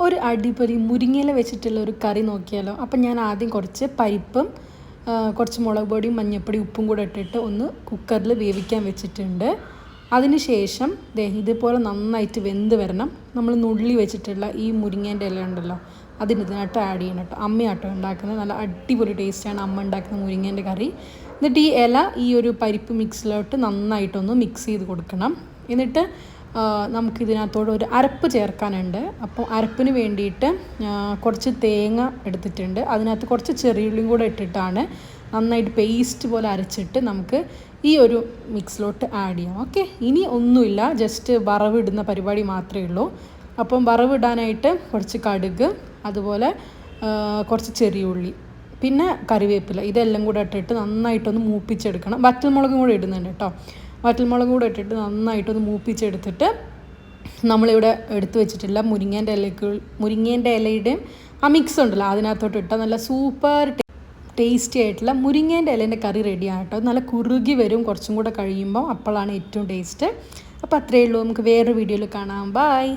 ഒരു അടിപൊളി മുരിങ്ങയില വെച്ചിട്ടുള്ള ഒരു കറി നോക്കിയാലോ. അപ്പം ഞാൻ ആദ്യം കുറച്ച് പരിപ്പും കുറച്ച് മുളക് പൊടിയും മഞ്ഞൾപ്പൊടിയും ഉപ്പും കൂടെ ഇട്ടിട്ട് ഒന്ന് കുക്കറിൽ വേവിക്കാൻ വെച്ചിട്ടുണ്ട്. അതിന് ശേഷം ഇതുപോലെ നന്നായിട്ട് വെന്ത് വരണം. നമ്മൾ നുള്ളി വെച്ചിട്ടുള്ള ഈ മുരിങ്ങേൻ്റെ ഇല ഉണ്ടല്ലോ, ഇതിനകത്ത് ആഡ് ചെയ്യണം കേട്ടോ. അമ്മയാട്ടോ ഉണ്ടാക്കുന്നത്, നല്ല അടിപൊളി ടേസ്റ്റാണ് അമ്മ ഉണ്ടാക്കുന്ന മുരിങ്ങേൻ്റെ കറി. എന്നിട്ട് ഈ ഇല ഈ ഒരു പരിപ്പ് മിക്സിലോട്ട് നന്നായിട്ടൊന്ന് മിക്സ് ചെയ്ത് കൊടുക്കണം. എന്നിട്ട് നമുക്കിതിനകത്തോട് ഒരു അരപ്പ് ചേർക്കാനുണ്ട്. അപ്പോൾ അരപ്പിന് വേണ്ടിയിട്ട് കുറച്ച് തേങ്ങ എടുത്തിട്ടുണ്ട്. അതിനകത്ത് കുറച്ച് ചെറിയുള്ളിയും കൂടെ ഇട്ടിട്ടാണ് നന്നായിട്ട് പേസ്റ്റ് പോലെ അരച്ചിട്ട് നമുക്ക് ഈ ഒരു മിക്സിലോട്ട് ആഡ് ചെയ്യാം. ഓക്കെ, ഇനി ഒന്നുമില്ല, ജസ്റ്റ് വറവിടുന്ന പരിപാടി മാത്രമേ ഉള്ളൂ. അപ്പം വറവിടാനായിട്ട് കുറച്ച് കടുക്, അതുപോലെ കുറച്ച് ചെറിയുള്ളി, പിന്നെ കറിവേപ്പില, ഇതെല്ലാം കൂടെ ഇട്ടിട്ട് നന്നായിട്ടൊന്ന് മൂപ്പിച്ചെടുക്കണം. വറ്റൽമുളകും കൂടെ ഇടുന്നുണ്ട് കേട്ടോ. വറ്റൽമുളകും കൂടെ ഇട്ടിട്ട് നന്നായിട്ടൊന്ന് മൂപ്പിച്ചെടുത്തിട്ട് നമ്മളിവിടെ എടുത്തു വെച്ചിട്ടില്ല മുരിങ്ങേൻ്റെ ഇലയുടെയും ആ മിക്സ് ഉണ്ടല്ലോ അതിനകത്തോട്ട് ഇട്ടാൽ നല്ല സൂപ്പർ ടേസ്റ്റി ആയിട്ടുള്ള മുരിങ്ങേൻ്റെ ഇലേൻ്റെ കറി റെഡിയാണ് കേട്ടോ. നല്ല കുറുകി വരും കുറച്ചും കൂടെ കഴിയുമ്പോൾ, അപ്പോഴാണ് ഏറ്റവും ടേസ്റ്റ്. അപ്പോൾ അത്രയേ ഉള്ളൂ. നമുക്ക് വേറൊരു വീഡിയോയിൽ കാണാം. ബൈ.